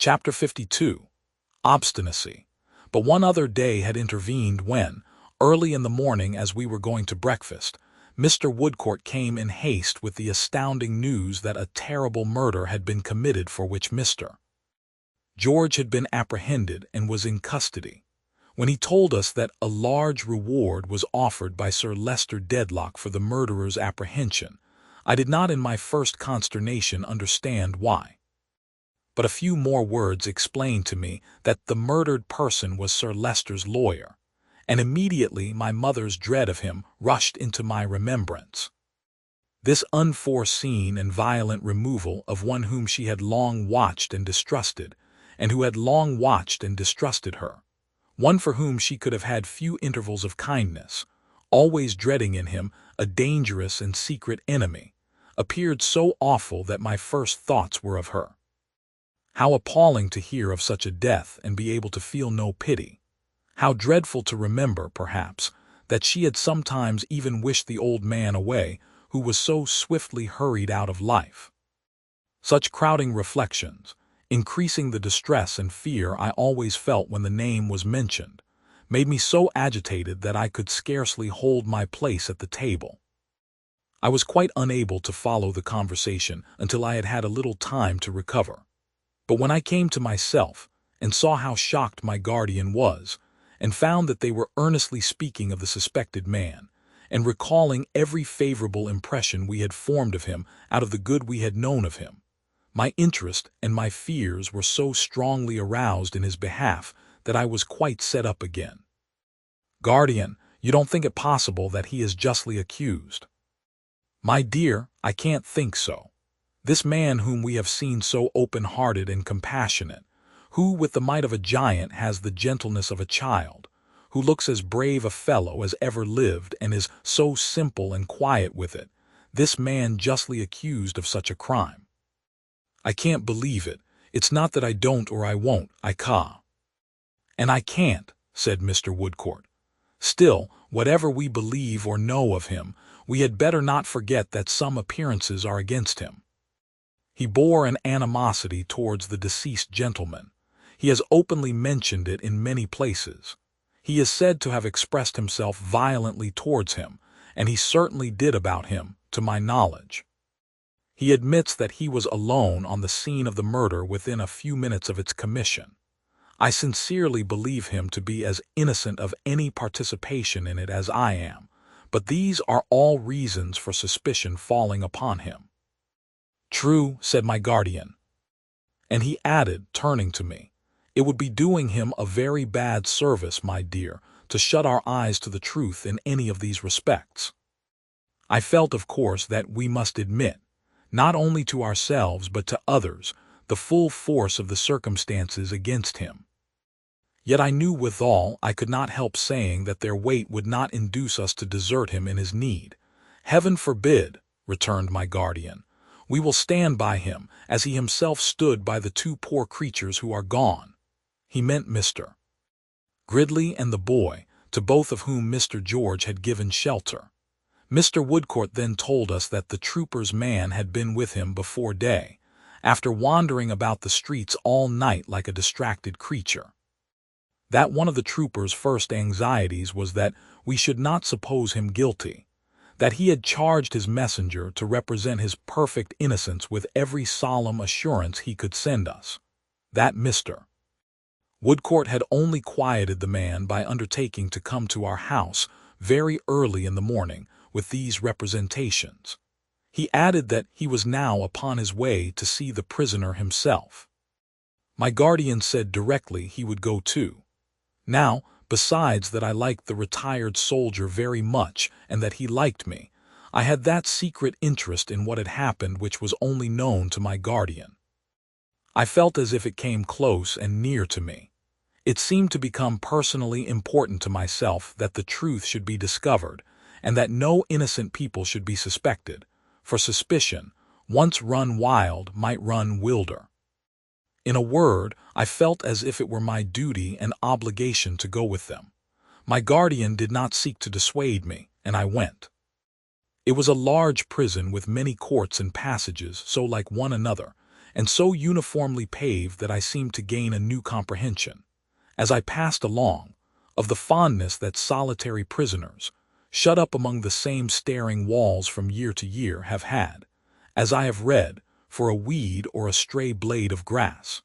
Chapter 52. Obstinacy. But one other day had intervened when, early in the morning as we were going to breakfast, Mr. Woodcourt came in haste with the astounding news that a terrible murder had been committed for which Mr. George had been apprehended and was in custody. When he told us that a large reward was offered by Sir Leicester Dedlock for the murderer's apprehension, I did not in my first consternation understand why. But a few more words explained to me that the murdered person was Sir Leicester's lawyer, and immediately my mother's dread of him rushed into my remembrance. This unforeseen and violent removal of one whom she had long watched and distrusted, and who had long watched and distrusted her, one for whom she could have had few intervals of kindness, always dreading in him a dangerous and secret enemy, appeared so awful that my first thoughts were of her. How appalling to hear of such a death and be able to feel no pity! How dreadful to remember, perhaps, that she had sometimes even wished the old man away who was so swiftly hurried out of life. Such crowding reflections, increasing the distress and fear I always felt when the name was mentioned, made me so agitated that I could scarcely hold my place at the table. I was quite unable to follow the conversation until I had had a little time to recover. But when I came to myself and saw how shocked my guardian was, and found that they were earnestly speaking of the suspected man, and recalling every favorable impression we had formed of him out of the good we had known of him, my interest and my fears were so strongly aroused in his behalf that I was quite set up again. "Guardian, you don't think it possible that he is justly accused?" "My dear, I can't think so. This man whom we have seen so open-hearted and compassionate, who with the might of a giant has the gentleness of a child, who looks as brave a fellow as ever lived and is so simple and quiet with it, this man justly accused of such a crime. I can't believe it. It's not that I don't or I won't, I ca. And I can't," said Mr. Woodcourt. "Still, whatever we believe or know of him, we had better not forget that some appearances are against him. He bore an animosity towards the deceased gentleman. He has openly mentioned it in many places. He is said to have expressed himself violently towards him, and he certainly did about him, to my knowledge. He admits that he was alone on the scene of the murder within a few minutes of its commission. I sincerely believe him to be as innocent of any participation in it as I am, but these are all reasons for suspicion falling upon him." "True," said my guardian. And he added, turning to me, "It would be doing him a very bad service, my dear, to shut our eyes to the truth in any of these respects." I felt, of course, that we must admit, not only to ourselves but to others, the full force of the circumstances against him. Yet I knew withal I could not help saying that their weight would not induce us to desert him in his need. "Heaven forbid," returned my guardian. "We will stand by him, as he himself stood by the two poor creatures who are gone." He meant Mr. Gridley and the boy, to both of whom Mr. George had given shelter. Mr. Woodcourt then told us that the trooper's man had been with him before day, after wandering about the streets all night like a distracted creature. That one of the trooper's first anxieties was that we should not suppose him guilty, that he had charged his messenger to represent his perfect innocence with every solemn assurance he could send us. That Mr. Woodcourt had only quieted the man by undertaking to come to our house very early in the morning with these representations. He added that he was now upon his way to see the prisoner himself. My guardian said directly he would go too. Now, besides that I liked the retired soldier very much and that he liked me, I had that secret interest in what had happened which was only known to my guardian. I felt as if it came close and near to me. It seemed to become personally important to myself that the truth should be discovered, and that no innocent people should be suspected, for suspicion, once run wild, might run wilder. In a word, I felt as if it were my duty and obligation to go with them. My guardian did not seek to dissuade me, and I went. It was a large prison with many courts and passages so like one another, and so uniformly paved that I seemed to gain a new comprehension, as I passed along, of the fondness that solitary prisoners, shut up among the same staring walls from year to year, have had, as I have read, for a weed or a stray blade of grass.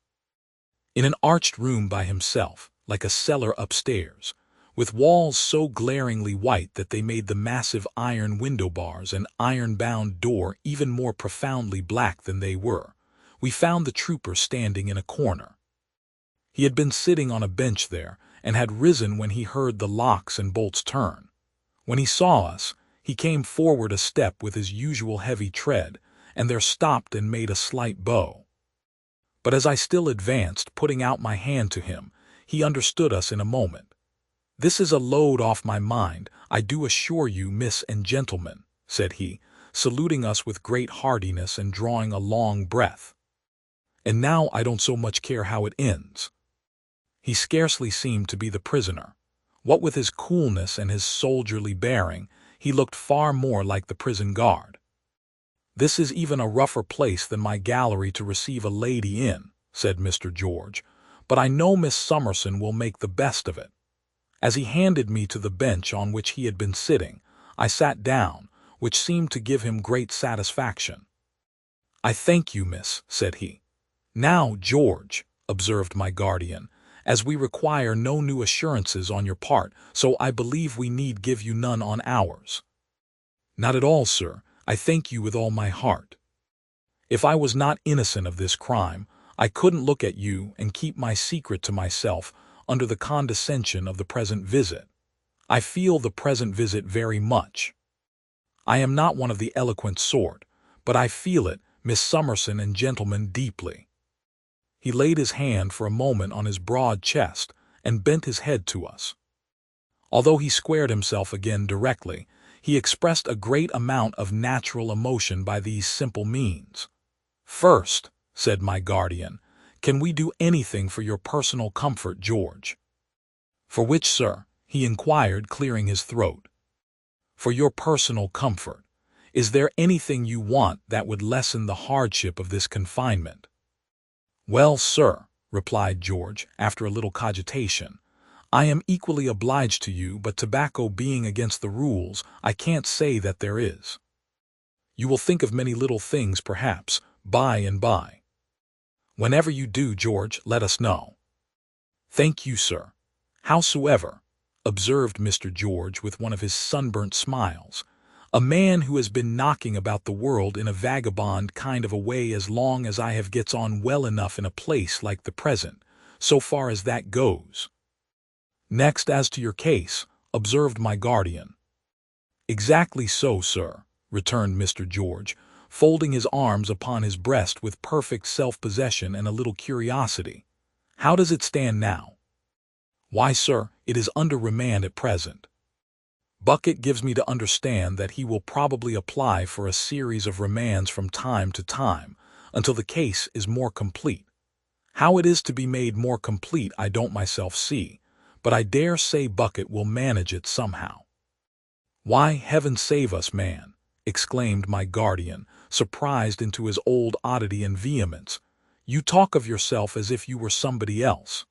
In an arched room by himself, like a cellar upstairs, with walls so glaringly white that they made the massive iron window bars and iron-bound door even more profoundly black than they were, we found the trooper standing in a corner. He had been sitting on a bench there, and had risen when he heard the locks and bolts turn. When he saw us, he came forward a step with his usual heavy tread, and there stopped and made a slight bow. But as I still advanced, putting out my hand to him, he understood us in a moment. "This is a load off my mind, I do assure you, miss and gentlemen," said he, saluting us with great heartiness and drawing a long breath. "And now I don't so much care how it ends." He scarcely seemed to be the prisoner. What with his coolness and his soldierly bearing, he looked far more like the prison guard. "This is even a rougher place than my gallery to receive a lady in," said Mr. George, "but I know Miss Summerson will make the best of it." As he handed me to the bench on which he had been sitting, I sat down, which seemed to give him great satisfaction. "I thank you, miss," said he. "Now, George," observed my guardian, "as we require no new assurances on your part, so I believe we need give you none on ours." "Not at all, sir. I thank you with all my heart. If I was not innocent of this crime, I couldn't look at you and keep my secret to myself under the condescension of the present visit. I feel the present visit very much. I am not one of the eloquent sort, but I feel it, Miss Summerson and gentlemen, deeply." He laid his hand for a moment on his broad chest and bent his head to us. Although he squared himself again directly, he expressed a great amount of natural emotion by these simple means. "First," said my guardian, "can we do anything for your personal comfort, George?" "For which, sir?" he inquired, clearing his throat. "For your personal comfort. Is there anything you want that would lessen the hardship of this confinement?" "Well, sir," replied George, after a little cogitation, "I am equally obliged to you, but tobacco being against the rules, I can't say that there is. You will think of many little things, perhaps, by and by. Whenever you do, George, let us know." "Thank you, sir. Howsoever," observed Mr. George with one of his sunburnt smiles, "a man who has been knocking about the world in a vagabond kind of a way as long as I have gets on well enough in a place like the present, so far as that goes." "Next, as to your case," observed my guardian. "Exactly so, sir," returned Mr. George, folding his arms upon his breast with perfect self-possession and a little curiosity. "How does it stand now?" "Why, sir, it is under remand at present. Bucket gives me to understand that he will probably apply for a series of remands from time to time, until the case is more complete. How it is to be made more complete I don't myself see, but I dare say Bucket will manage it somehow." "Why, heaven save us, man!" exclaimed my guardian, surprised into his old oddity and vehemence. "You talk of yourself as if you were somebody else."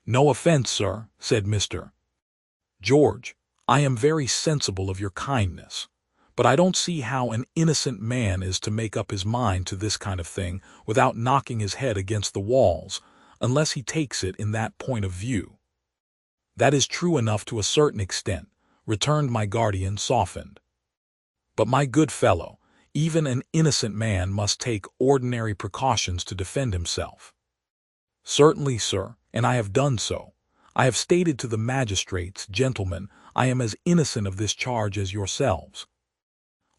"No offense, sir," said Mr. George. "I am very sensible of your kindness, but I don't see how an innocent man is to make up his mind to this kind of thing without knocking his head against the walls, unless he takes it in that point of view." "That is true enough to a certain extent," returned my guardian, softened. "But, my good fellow, even an innocent man must take ordinary precautions to defend himself." "Certainly, sir, and I have done so. I have stated to the magistrates, gentlemen, I am as innocent of this charge as yourselves.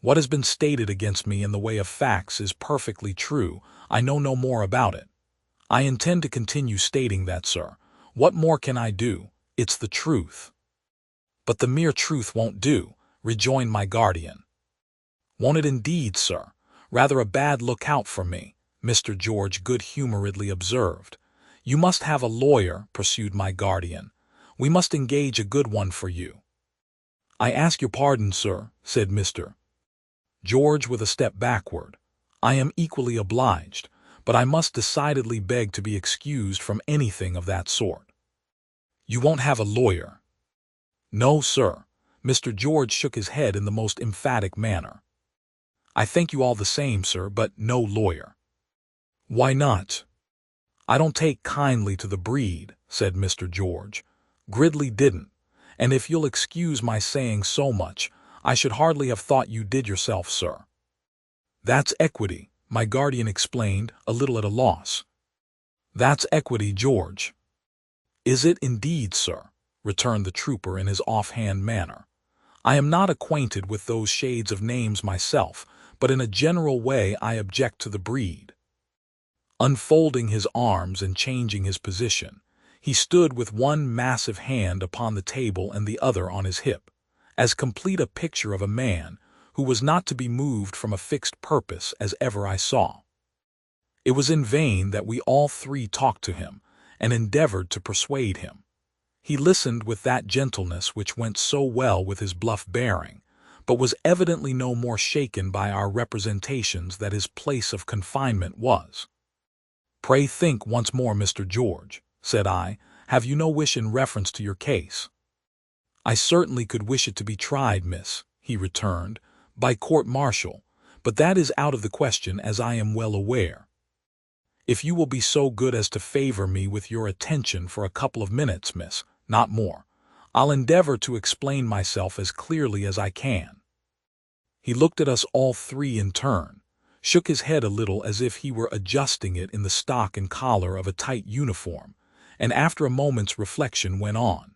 What has been stated against me in the way of facts is perfectly true. I know no more about it. I intend to continue stating that, sir. What more can I do? It's the truth." "But the mere truth won't do," rejoined my guardian. "Won't it indeed, sir? Rather a bad lookout for me," Mr. George good-humoredly observed. "You must have a lawyer," pursued my guardian. "We must engage a good one for you." "I ask your pardon, sir," said Mr. George with a step backward. "I am equally obliged, but I must decidedly beg to be excused from anything of that sort. You won't have a lawyer? No, sir. Mr. George shook his head in the most emphatic manner. I thank you all the same, sir, but no lawyer. Why not? I don't take kindly to the breed, said Mr. George. Gridley didn't, and if you'll excuse my saying so much, I should hardly have thought you did yourself, sir. That's equity, my guardian explained, a little at a loss. That's equity, George. Is it indeed, sir? Returned the trooper in his offhand manner. I am not acquainted with those shades of names myself, but in a general way I object to the breed. Unfolding his arms and changing his position, he stood with one massive hand upon the table and the other on his hip, as complete a picture of a man who was not to be moved from a fixed purpose as ever I saw. It was in vain that we all three talked to him and endeavored to persuade him. He listened with that gentleness which went so well with his bluff bearing, but was evidently no more shaken by our representations that his place of confinement was. Pray think once more, Mr. George, said I. Have you no wish in reference to your case? I certainly could wish it to be tried, miss, he returned, by court-martial, but that is out of the question, as I am well aware. If you will be so good as to favor me with your attention for a couple of minutes, miss, not more, I'll endeavor to explain myself as clearly as I can. He looked at us all three in turn, shook his head a little as if he were adjusting it in the stock and collar of a tight uniform, and after a moment's reflection went on.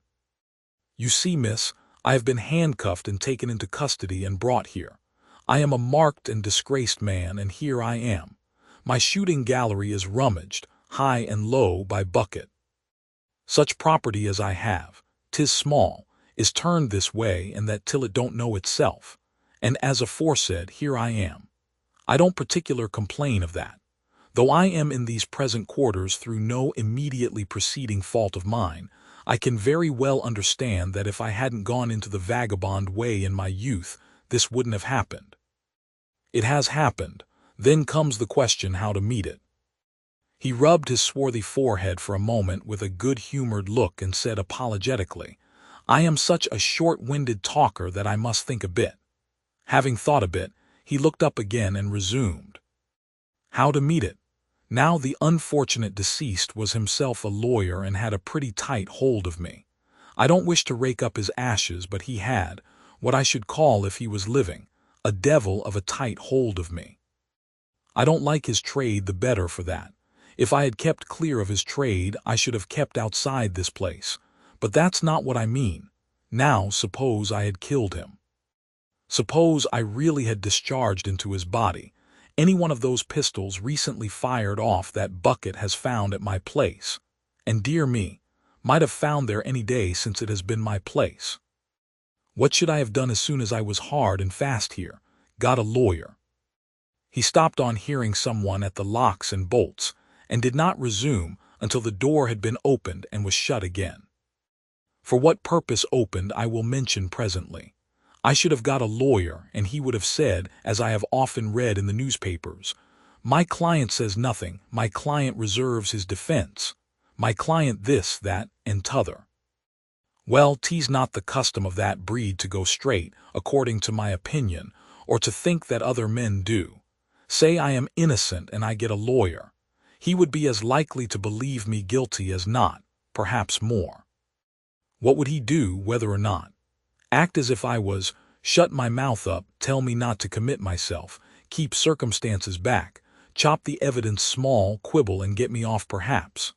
You see, miss, I have been handcuffed and taken into custody and brought here. I am a marked and disgraced man, and here I am. My shooting gallery is rummaged, high and low, by bucket. Such property as I have, 'tis small, is turned this way and that till it don't know itself, and as aforesaid, here I am. I don't particular complain of that, though I am in these present quarters through no immediately preceding fault of mine. I can very well understand that if I hadn't gone into the vagabond way in my youth, this wouldn't have happened. It has happened. Then comes the question how to meet it. He rubbed his swarthy forehead for a moment with a good-humored look and said apologetically, I am such a short-winded talker that I must think a bit. Having thought a bit, he looked up again and resumed. How to meet it? Now the unfortunate deceased was himself a lawyer and had a pretty tight hold of me. I don't wish to rake up his ashes, but he had, what I should call if he was living, a devil of a tight hold of me. I don't like his trade the better for that. If I had kept clear of his trade, I should have kept outside this place. But that's not what I mean. Now, suppose I had killed him. Suppose I really had discharged into his body. Any one of those pistols recently fired off that bucket has found at my place. And dear me, might have found there any day since it has been my place. What should I have done as soon as I was hard and fast here? Got a lawyer. He stopped on hearing someone at the locks and bolts, and did not resume until the door had been opened and was shut again. For what purpose opened I will mention presently. I should have got a lawyer, and he would have said, as I have often read in the newspapers, my client says nothing, my client reserves his defense, my client this, that, and t'other. Well, 'tis not the custom of that breed to go straight, according to my opinion, or to think that other men do. Say I am innocent and I get a lawyer. He would be as likely to believe me guilty as not, perhaps more. What would he do, whether or not? Act as if I was, shut my mouth up, tell me not to commit myself, keep circumstances back, chop the evidence small, quibble and get me off perhaps.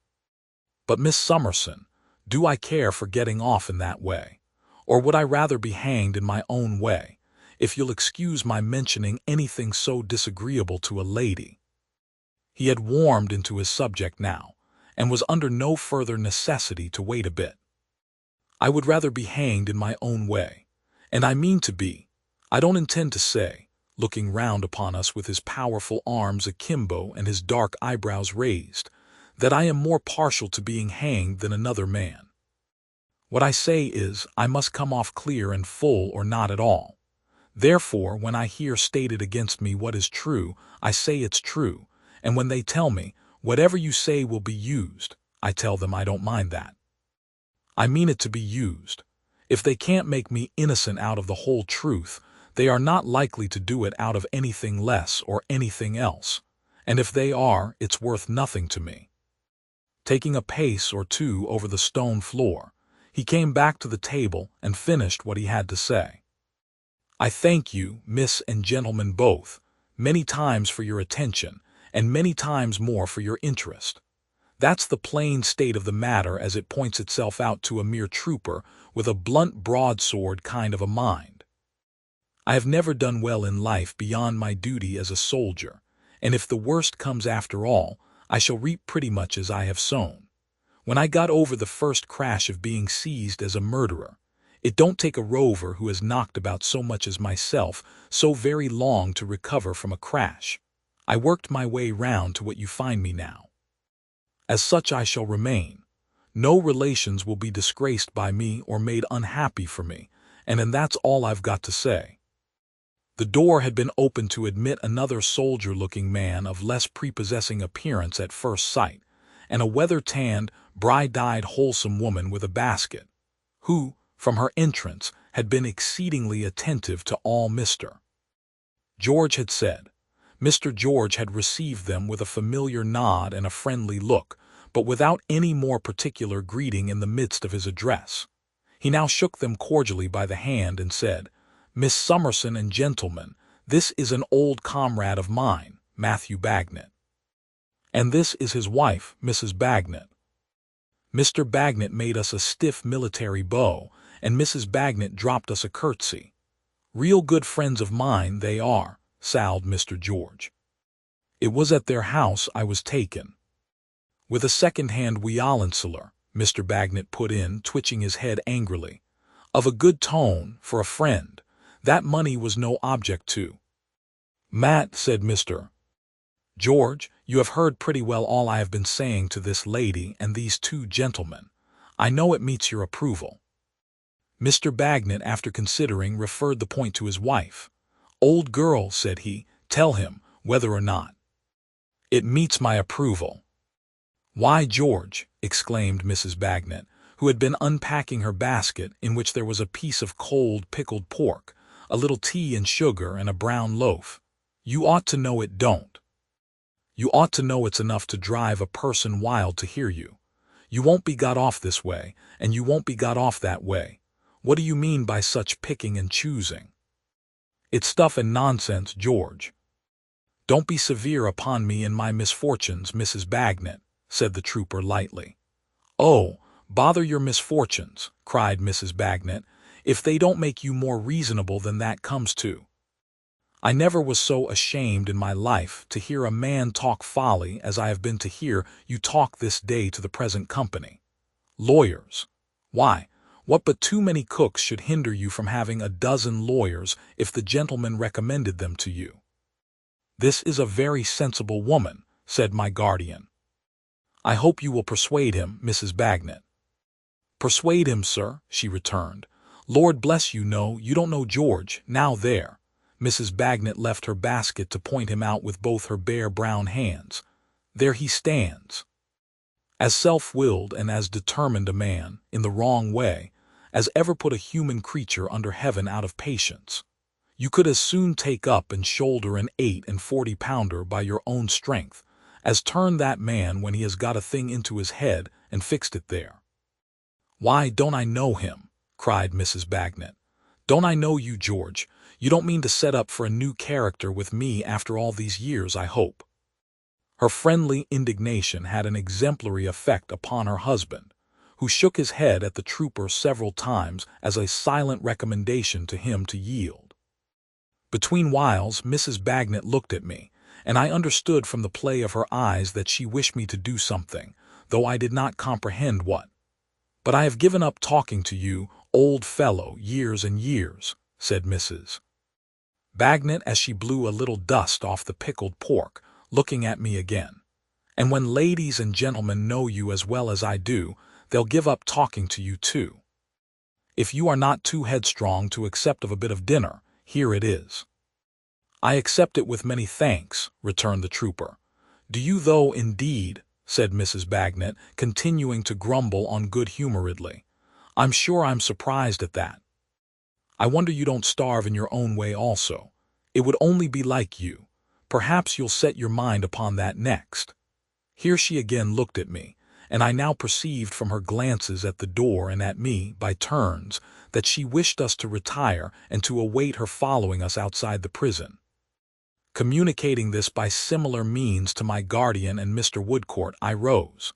But Miss Summerson, do I care for getting off in that way? Or would I rather be hanged in my own way, if you'll excuse my mentioning anything so disagreeable to a lady? He had warmed into his subject now, and was under no further necessity to wait a bit. I would rather be hanged in my own way, and I mean to be. I don't intend to say, looking round upon us with his powerful arms akimbo and his dark eyebrows raised, that I am more partial to being hanged than another man. What I say is, I must come off clear and full or not at all. Therefore, when I hear stated against me what is true, I say it's true, And when they tell me, whatever you say will be used, I tell them I don't mind that. I mean it to be used. If they can't make me innocent out of the whole truth, they are not likely to do it out of anything less or anything else. And if they are, it's worth nothing to me. Taking a pace or two over the stone floor, he came back to the table and finished what he had to say. I thank you, miss and gentlemen both, many times for your attention, and many times more for your interest. That's the plain state of the matter as it points itself out to a mere trooper with a blunt broadsword kind of a mind. I have never done well in life beyond my duty as a soldier, and if the worst comes after all, I shall reap pretty much as I have sown. When I got over the first crash of being seized as a murderer, it don't take a rover who has knocked about so much as myself so very long to recover from a crash. I worked my way round to what you find me now. As such I shall remain. No relations will be disgraced by me or made unhappy for me, and that's all I've got to say. The door had been opened to admit another soldier-looking man of less prepossessing appearance at first sight, and a weather-tanned, bright-eyed, wholesome woman with a basket, who, from her entrance, had been exceedingly attentive to all Mr. George had said. Mr. George had received them with a familiar nod and a friendly look, but without any more particular greeting in the midst of his address. He now shook them cordially by the hand and said, Miss Summerson and gentlemen, this is an old comrade of mine, Matthew Bagnet. And this is his wife, Mrs. Bagnet. Mr. Bagnet made us a stiff military bow, and Mrs. Bagnet dropped us a curtsy. Real good friends of mine they are, sowed Mr. George. It was at their house I was taken. With a second-hand Wiolenceler, Mr. Bagnet put in, twitching his head angrily. Of a good tone, for a friend. That money was no object to. Matt, said Mr. George, you have heard pretty well all I have been saying to this lady and these two gentlemen. I know it meets your approval. Mr. Bagnet, after considering, referred the point to his wife. Old girl, said he, tell him, whether or not it meets my approval. Why, George, exclaimed Mrs. Bagnet, who had been unpacking her basket, in which there was a piece of cold pickled pork, a little tea and sugar, and a brown loaf. You ought to know it don't. You ought to know it's enough to drive a person wild to hear you. You won't be got off this way, and you won't be got off that way. What do you mean by such picking and choosing? It's stuff and nonsense, George. Don't be severe upon me in my misfortunes, Mrs. Bagnet, said the trooper lightly. Oh, bother your misfortunes, cried Mrs. Bagnet, if they don't make you more reasonable than that comes to. I never was so ashamed in my life to hear a man talk folly as I have been to hear you talk this day to the present company. Lawyers. Why, what but too many cooks should hinder you from having a dozen lawyers if the gentleman recommended them to you? This is a very sensible woman, said my guardian. I hope you will persuade him, Mrs. Bagnet. Persuade him, sir, she returned. Lord bless you, no, you don't know George, now there. Mrs. Bagnet left her basket to point him out with both her bare brown hands. There he stands. As self-willed and as determined a man, in the wrong way, as ever put a human creature under heaven out of patience. You could as soon take up and shoulder an 8-40-pounder by your own strength, as turn that man when he has got a thing into his head and fixed it there. Why, don't I know him? Cried Mrs. Bagnet. Don't I know you, George? You don't mean to set up for a new character with me after all these years, I hope. Her friendly indignation had an exemplary effect upon her husband, who shook his head at the trooper several times as a silent recommendation to him to yield. Between whiles Mrs. Bagnet looked at me, and I understood from the play of her eyes that she wished me to do something, though I did not comprehend what. But I have given up talking to you, old fellow, years and years, said Mrs. Bagnet as she blew a little dust off the pickled pork, looking at me again. And when ladies and gentlemen know you as well as I do, they'll give up talking to you too. If you are not too headstrong to accept of a bit of dinner, here it is. I accept it with many thanks, returned the trooper. "Do you though, indeed?" said Mrs. Bagnet, continuing to grumble on good-humoredly. "I'm sure I'm surprised at that. I wonder you don't starve in your own way also. It would only be like you. Perhaps you'll set your mind upon that next." Here she again looked at me, and I now perceived from her glances at the door and at me, by turns, that she wished us to retire and to await her following us outside the prison. Communicating this by similar means to my guardian and Mr. Woodcourt, I rose.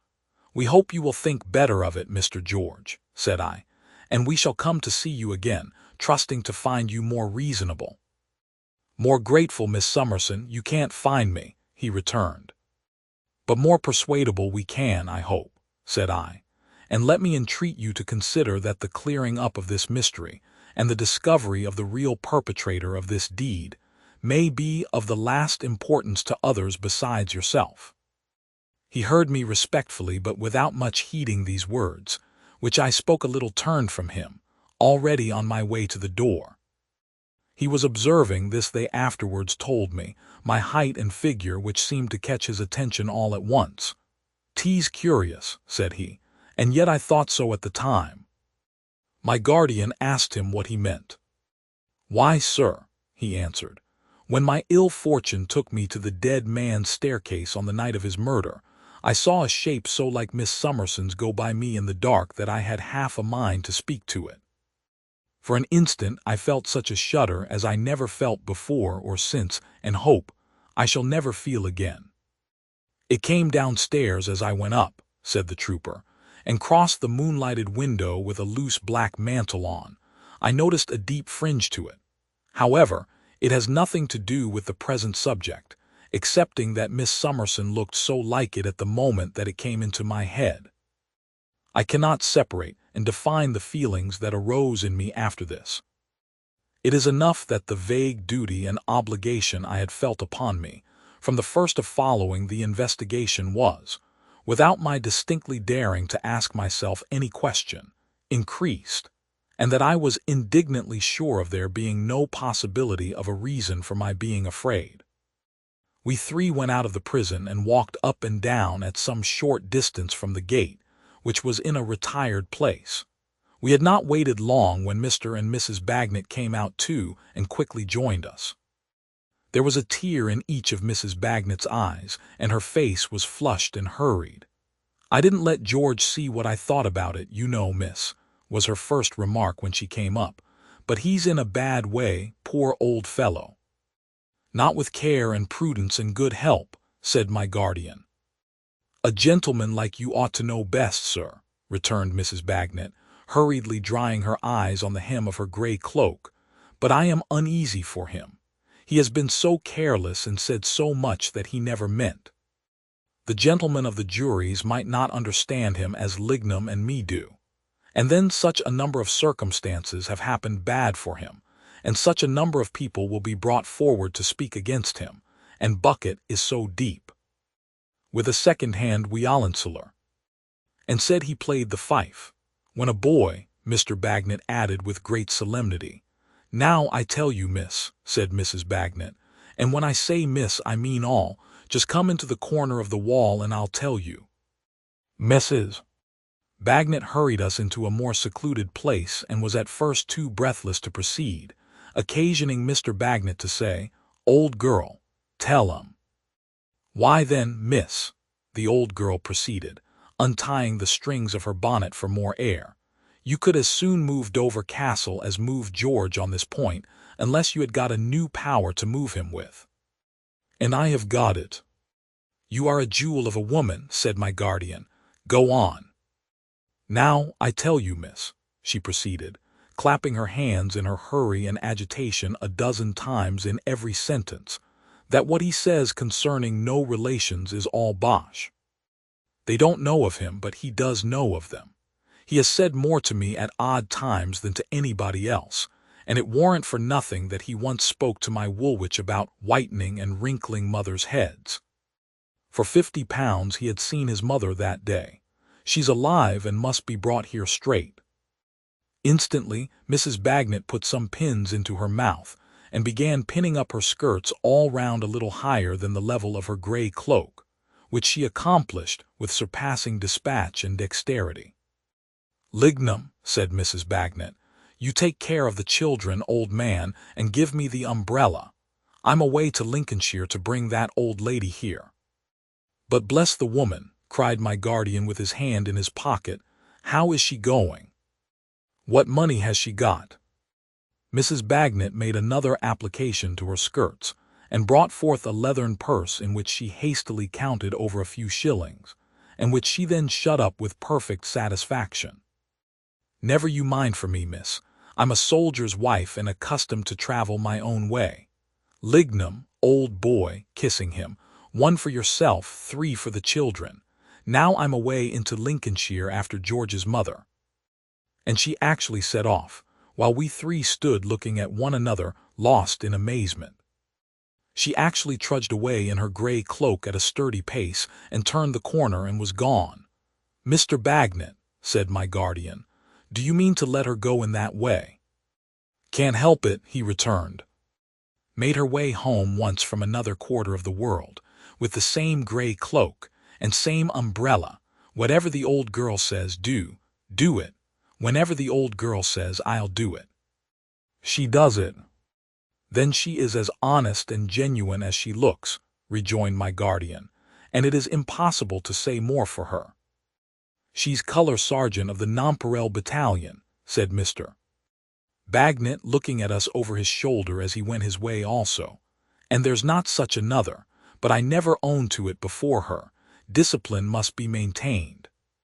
"We hope you will think better of it, Mr. George," said I, "and we shall come to see you again, trusting to find you more reasonable." "More grateful, Miss Summerson, you can't find me," he returned. "But more persuadable we can, I hope," said I, "and let me entreat you to consider that the clearing up of this mystery, and the discovery of the real perpetrator of this deed, may be of the last importance to others besides yourself." He heard me respectfully, but without much heeding these words, which I spoke a little turned from him, already on my way to the door. He was observing, this they afterwards told me, my height and figure, which seemed to catch his attention all at once. "'Tis curious," said he, "and yet I thought so at the time." My guardian asked him what he meant. "Why, sir," he answered, "when my ill fortune took me to the dead man's staircase on the night of his murder, I saw a shape so like Miss Summerson's go by me in the dark that I had half a mind to speak to it. For an instant I felt such a shudder as I never felt before or since, and hope I shall never feel again. It came downstairs as I went up," said the trooper, "and crossed the moonlighted window with a loose black mantle on. I noticed a deep fringe to it. However, it has nothing to do with the present subject, excepting that Miss Summerson looked so like it at the moment that it came into my head. I cannot separate and define the feelings that arose in me after this. It is enough that the vague duty and obligation I had felt upon me, from the first of following the investigation was, without my distinctly daring to ask myself any question, increased, and that I was indignantly sure of there being no possibility of a reason for my being afraid. We three went out of the prison and walked up and down at some short distance from the gate, which was in a retired place. We had not waited long when Mr. and Mrs. Bagnet came out too and quickly joined us. There was a tear in each of Mrs. Bagnet's eyes, and her face was flushed and hurried. "I didn't let George see what I thought about it, you know, miss," was her first remark when she came up, "but he's in a bad way, poor old fellow." "Not with care and prudence and good help," said my guardian. "A gentleman like you ought to know best, sir," returned Mrs. Bagnet, hurriedly drying her eyes on the hem of her gray cloak, "but I am uneasy for him. He has been so careless and said so much that he never meant. The gentlemen of the juries might not understand him as Lignum and me do. And then such a number of circumstances have happened bad for him, and such a number of people will be brought forward to speak against him, and bucket is so deep. With a second-hand violonceller. And said he played the fife. When a boy," Mr. Bagnet added with great solemnity. "Now I tell you, miss," said Mrs. Bagnet, "and when I say miss I mean all, just come into the corner of the wall and I'll tell you." Mrs. Bagnet hurried us into a more secluded place and was at first too breathless to proceed, occasioning Mr. Bagnet to say, "Old girl, tell 'em." "Why then, miss," the old girl proceeded, untying the strings of her bonnet for more air, "you could as soon move Dover Castle as move George on this point, unless you had got a new power to move him with. And I have got it." "You are a jewel of a woman," said my guardian. "Go on." "Now, I tell you, miss," she proceeded, clapping her hands in her hurry and agitation a dozen times in every sentence, "that what he says concerning no relations is all bosh. They don't know of him, but he does know of them. He has said more to me at odd times than to anybody else, and it warrant for nothing that he once spoke to my Woolwich about whitening and wrinkling mothers' heads. For £50 he had seen his mother that day. She's alive and must be brought here straight." Instantly, Mrs. Bagnet put some pins into her mouth, and began pinning up her skirts all round a little higher than the level of her gray cloak. which she accomplished with surpassing dispatch and dexterity. "Lignum," said Mrs. Bagnet, "you take care of the children, old man, and give me the umbrella. I'm away to Lincolnshire to bring that old lady here." "But bless the woman," cried my guardian with his hand in his pocket, "how is she going? What money has she got?" Mrs. Bagnet made another application to her skirts, and brought forth a leathern purse in which she hastily counted over a few shillings, and which she then shut up with perfect satisfaction. "Never you mind for me, miss. I'm a soldier's wife and accustomed to travel my own way. Lignum, old boy," kissing him, "one for yourself, 3 for the children. Now I'm away into Lincolnshire after George's mother." And she actually set off, while we 3 stood looking at one another, lost in amazement. She actually trudged away in her gray cloak at a sturdy pace, and turned the corner and was gone. "Mr. Bagnet," said my guardian, "do you mean to let her go in that way?" "Can't help it," he returned. Made her way home once from another quarter of the world, with the same gray cloak, and same umbrella. Whatever the old girl says, do it. Whenever the old girl says, I'll do it, she does it. "Then she is as honest and genuine as she looks," rejoined my guardian, "and it is impossible to say more for her." "She's color sergeant of the Nonpareil battalion," said Mr. Bagnet, looking at us over his shoulder as he went his way also. "And there's not such another, but I never owned to it before her. Discipline must be maintained."